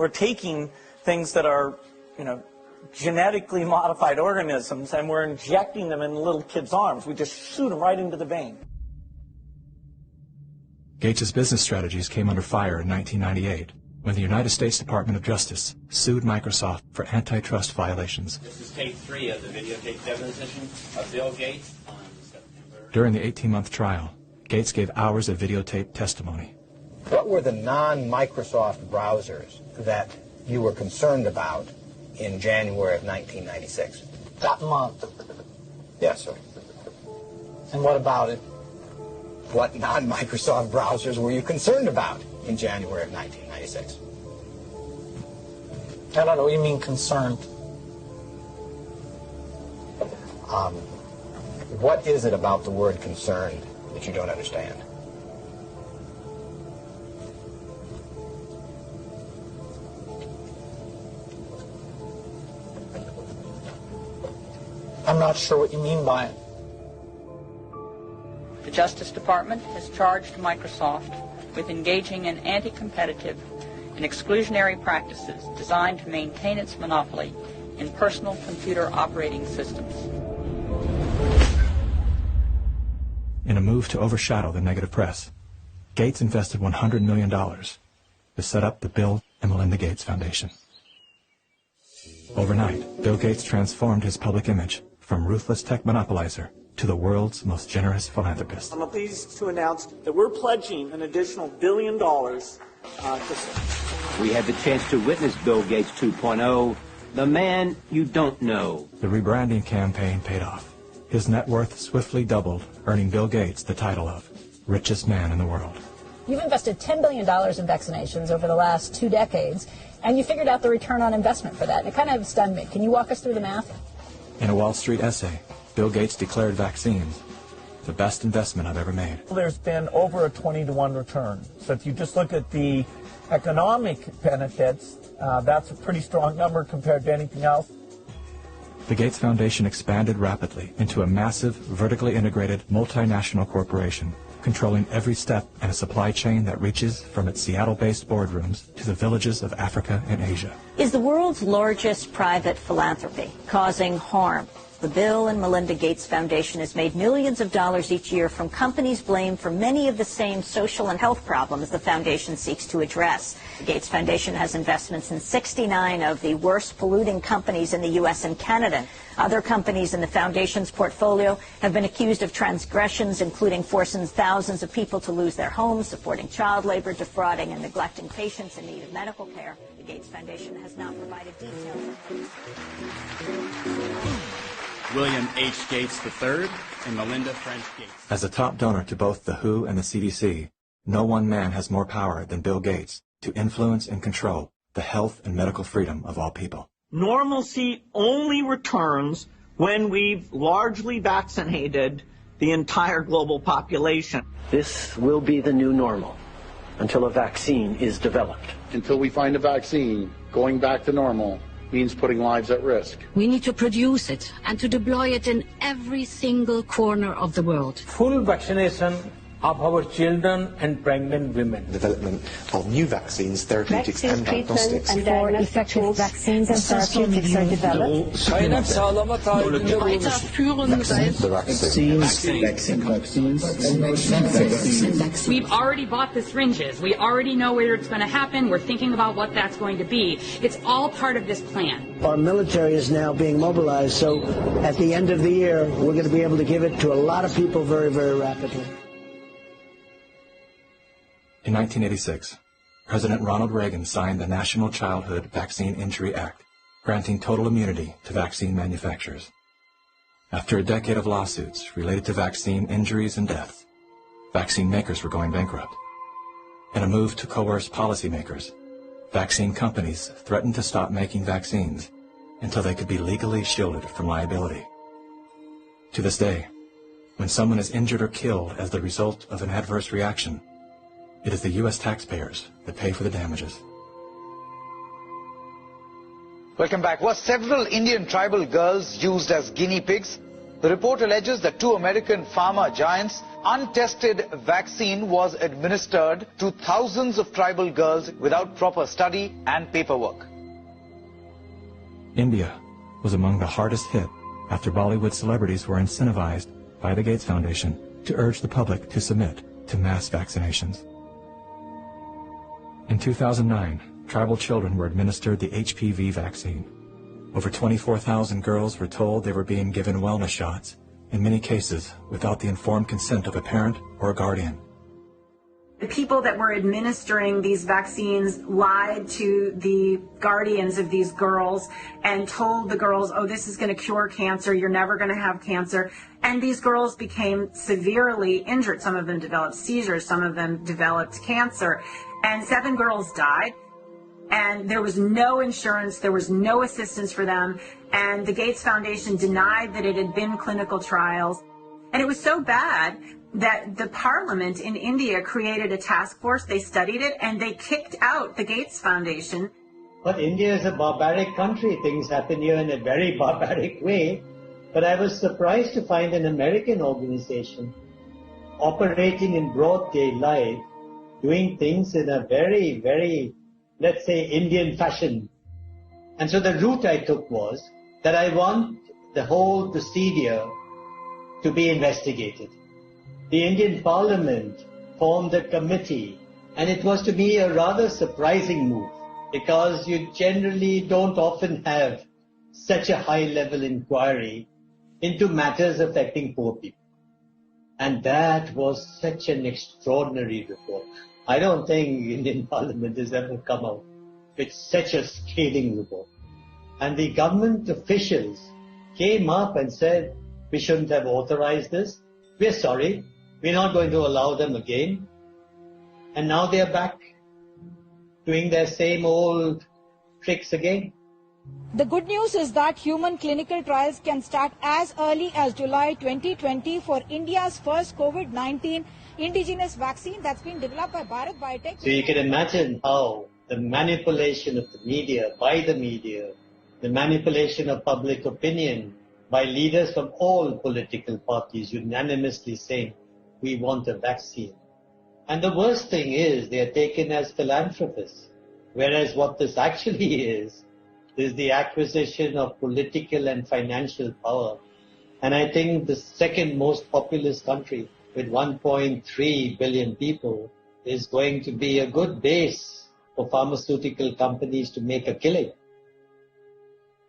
We're taking things that are, genetically modified organisms, and we're injecting them in little kids' arms. We just shoot them right into the vein. Gates' business strategies came under fire in 1998 when the United States Department of Justice sued Microsoft for antitrust violations. This is tape 3 of the videotape deposition of Bill Gates on September. During the 18-month trial, Gates gave hours of videotape testimony. What were the non-Microsoft browsers that you were concerned about in January of 1996? That month. Yes, sir. And what about it? What non-Microsoft browsers were you concerned about in January of 1996? I don't know what you mean concerned. What is it about the word concerned that you don't understand? I'm not sure what you mean by it. The Justice Department has charged Microsoft with engaging in anti-competitive and exclusionary practices designed to maintain its monopoly in personal computer operating systems. In a move to overshadow the negative press, Gates invested $100 million to set up the Bill and Melinda Gates Foundation. Overnight, Bill Gates transformed his public image from ruthless tech monopolizer to the world's most generous philanthropist. I'm pleased to announce that we're pledging an additional $1 billion We had the chance to witness Bill Gates 2.0, the man you don't know. The rebranding campaign paid off. His net worth swiftly doubled, earning Bill Gates the title of richest man in the world. You've invested $10 billion in vaccinations over the last 2 decades, and you figured out the return on investment for that. It kind of stunned me. Can you walk us through the math? In a Wall Street essay, Bill Gates declared vaccines the best investment I've ever made. There's been over a 20-to-1 return. So if you just look at the economic benefits, that's a pretty strong number compared to anything else. The Gates Foundation expanded rapidly into a massive, vertically integrated, multinational corporation, controlling every step in a supply chain that reaches from its Seattle-based boardrooms to the villages of Africa and Asia. Is the world's largest private philanthropy causing harm? The Bill and Melinda Gates Foundation has made millions of dollars each year from companies blamed for many of the same social and health problems the foundation seeks to address. The Gates Foundation has investments in 69 of the worst polluting companies in the U.S. and Canada. Other companies in the foundation's portfolio have been accused of transgressions, including forcing thousands of people to lose their homes, supporting child labor, defrauding and neglecting patients in need of medical care. The Gates Foundation has not provided details. William H. Gates III and Melinda French Gates. As a top donor to both the WHO and the CDC, no one man has more power than Bill Gates to influence and control the health and medical freedom of all people. Normalcy only returns when we've largely vaccinated the entire global population. This will be the new normal until a vaccine is developed. Until we find a vaccine, going back to normal means putting lives at risk. We need to produce it and to deploy it in every single corner of the world. Full vaccination of our children and pregnant women. Development of new vaccines, therapeutics and diagnostics. Before effective vaccines and therapeutics are developed. We've already bought the syringes. We already know where it's going to happen. We're thinking about what that's going to be. It's all part of this plan. Our military is now being mobilized, so at the end of the year, we're going to be able to give it to a lot of people very, very rapidly. In 1986, President Ronald Reagan signed the National Childhood Vaccine Injury Act, granting total immunity to vaccine manufacturers. After a decade of lawsuits related to vaccine injuries and deaths, vaccine makers were going bankrupt. In a move to coerce policymakers, vaccine companies threatened to stop making vaccines until they could be legally shielded from liability. To this day, when someone is injured or killed as the result of an adverse reaction, it is the U.S. taxpayers that pay for the damages. Welcome back. Were several Indian tribal girls used as guinea pigs? The report alleges that 2 American pharma giants untested vaccine was administered to thousands of tribal girls without proper study and paperwork. India was among the hardest hit after Bollywood celebrities were incentivized by the Gates Foundation to urge the public to submit to mass vaccinations. In 2009, tribal children were administered the HPV vaccine. Over 24,000 girls were told they were being given wellness shots, in many cases without the informed consent of a parent or a guardian. The people that were administering these vaccines lied to the guardians of these girls and told the girls, oh, this is going to cure cancer, you're never going to have cancer. And these girls became severely injured. Some of them developed seizures, some of them developed cancer. And 7 girls died. And there was no insurance, there was no assistance for them. And the Gates Foundation denied that it had been clinical trials. And it was so bad that the parliament in India created a task force, they studied it, and they kicked out the Gates Foundation. But India is a barbaric country. Things happen here in a very barbaric way. But I was surprised to find an American organization operating in broad daylight, doing things in a very, very, let's say, Indian fashion. And so the route I took was that I want the whole procedure to be investigated. The Indian Parliament formed a committee, and it was to me a rather surprising move because you generally don't often have such a high-level inquiry into matters affecting poor people. And that was such an extraordinary report. I don't think Indian Parliament has ever come out with such a scathing report. And the government officials came up and said, we shouldn't have authorized this. We're sorry. We're not going to allow them again. And now they're back doing their same old tricks again. The good news is that human clinical trials can start as early as July 2020 for India's first COVID-19 indigenous vaccine that's been developed by Bharat Biotech. So you can imagine how the manipulation of the media, by the media, the manipulation of public opinion by leaders from all political parties unanimously saying, we want a vaccine. And the worst thing is they are taken as philanthropists, whereas what this actually is the acquisition of political and financial power. And I think the second most populous country with 1.3 billion people is going to be a good base for pharmaceutical companies to make a killing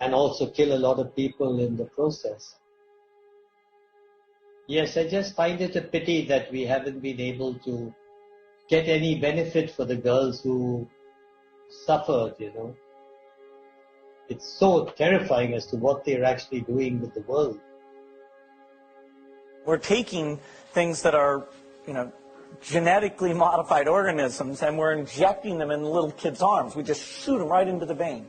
and also kill a lot of people in the process. Yes, I just find it a pity that we haven't been able to get any benefit for the girls who suffered, you know. It's so terrifying as to what they're actually doing with the world. We're taking things that are, genetically modified organisms, and we're injecting them in little kids' arms. We just shoot them right into the vein.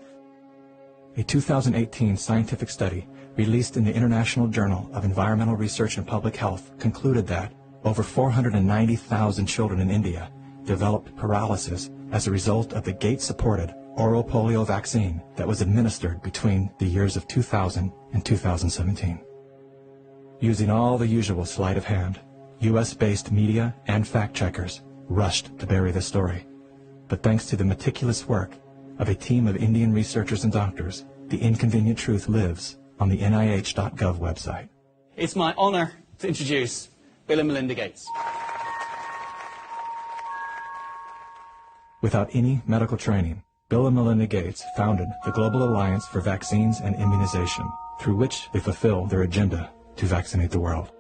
A 2018 scientific study released in the International Journal of Environmental Research and Public Health concluded that over 490,000 children in India developed paralysis as a result of the Gates-supported oral polio vaccine that was administered between the years of 2000 and 2017. Using all the usual sleight of hand, U.S.-based media and fact-checkers rushed to bury the story. But thanks to the meticulous work of a team of Indian researchers and doctors, the inconvenient truth lives on the NIH.gov website. It's my honor to introduce Bill and Melinda Gates. Without any medical training, Bill and Melinda Gates founded the Global Alliance for Vaccines and Immunization, through which they fulfill their agenda to vaccinate the world.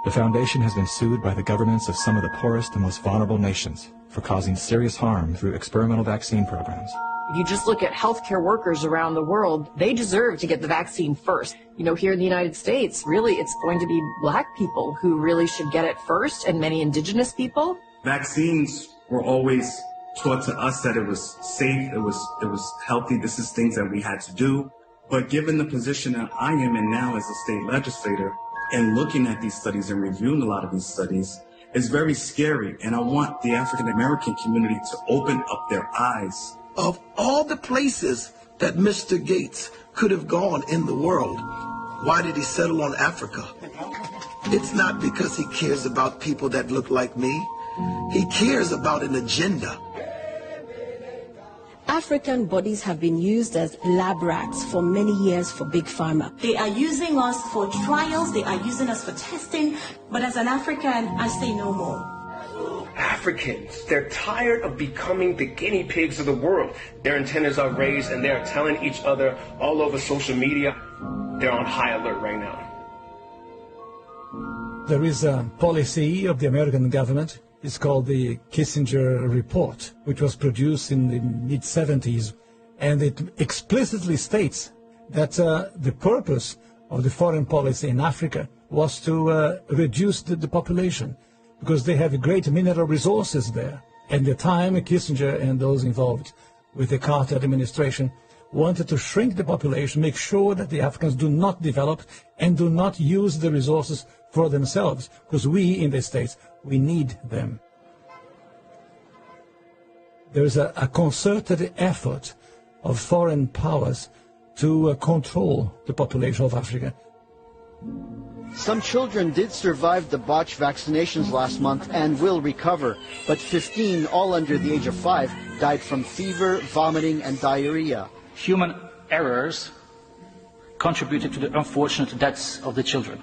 The foundation has been sued by the governments of some of the poorest and most vulnerable nations for causing serious harm through experimental vaccine programs. If you just look at healthcare workers around the world, they deserve to get the vaccine first. Here in the United States, really it's going to be black people who really should get it first, and many indigenous people. Vaccines were always taught to us that it was safe, it was healthy, this is things that we had to do. But given the position that I am in now as a state legislator, and looking at these studies and reviewing a lot of these studies, is very scary. And I want the African American community to open up their eyes. Of all the places that Mr. Gates could have gone in the world, why did he settle on Africa? It's not because he cares about people that look like me. He cares about an agenda. African bodies have been used as lab rats for many years for Big Pharma. They are using us for trials, they are using us for testing, but as an African, I say no more. Africans, they're tired of becoming the guinea pigs of the world. Their antennas are raised and they're telling each other all over social media. They're on high alert right now. There is a policy of the American government. It's called the Kissinger Report, which was produced in the mid-70s, and it explicitly states that the purpose of the foreign policy in Africa was to reduce the population, because they have great mineral resources there. At the time, Kissinger and those involved with the Carter administration wanted to shrink the population, make sure that the Africans do not develop and do not use the resources for themselves, because we in the States, we need them. There is a concerted effort of foreign powers to control the population of Africa. Some children did survive the botched vaccinations last month and will recover, but 15, all under the age of 5, died from fever, vomiting, and diarrhea. Human errors contributed to the unfortunate deaths of the children.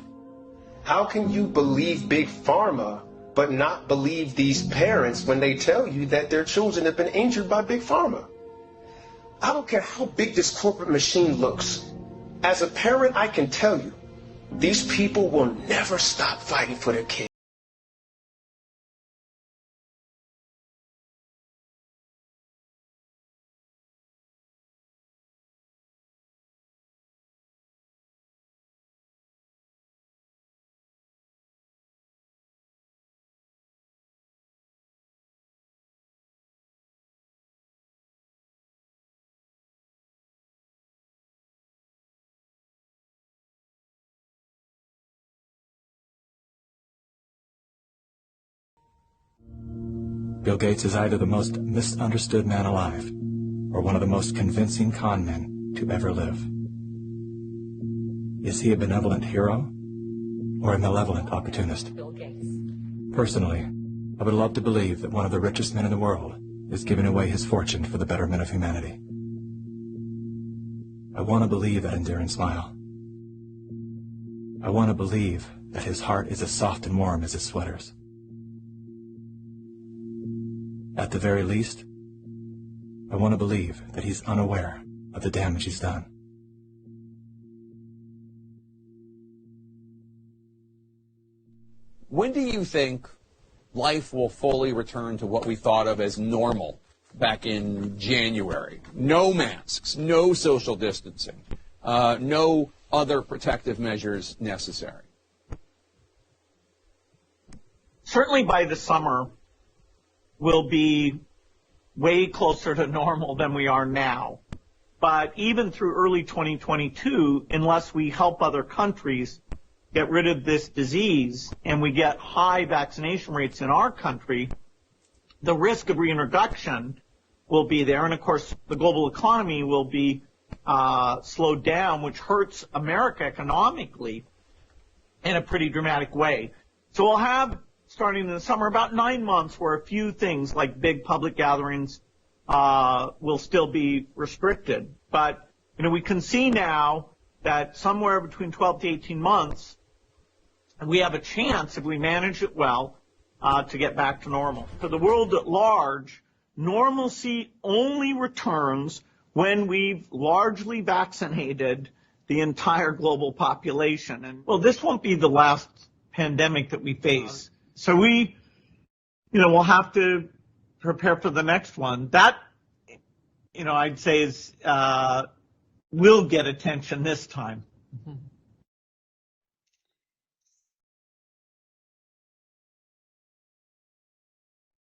How can you believe Big Pharma but not believe these parents when they tell you that their children have been injured by Big Pharma? I don't care how big this corporate machine looks. As a parent, I can tell you, these people will never stop fighting for their kids. Bill Gates is either the most misunderstood man alive or one of the most convincing con men to ever live. Is he a benevolent hero or a malevolent opportunist? Bill Gates. Personally, I would love to believe that one of the richest men in the world is giving away his fortune for the betterment of humanity. I want to believe that endearing smile. I want to believe that his heart is as soft and warm as his sweaters. At the very least, I want to believe that he's unaware of the damage he's done. When do you think life will fully return to what we thought of as normal back in January? No masks, no social distancing, no other protective measures necessary. Certainly by the summer, we'll be way closer to normal than we are now. But even through early 2022, unless we help other countries get rid of this disease and we get high vaccination rates in our country, the risk of reintroduction will be there. And of course, the global economy will be slowed down, which hurts America economically in a pretty dramatic way. So we'll have, starting in the summer, about 9 months where a few things like big public gatherings will still be restricted. But, we can see now that somewhere between 12 to 18 months, we have a chance, if we manage it well, to get back to normal. For the world at large, normalcy only returns when we've largely vaccinated the entire global population. And, well, this won't be the last pandemic that we face. So we'll have to prepare for the next one. That, I'd say is, will get attention this time. Mm-hmm.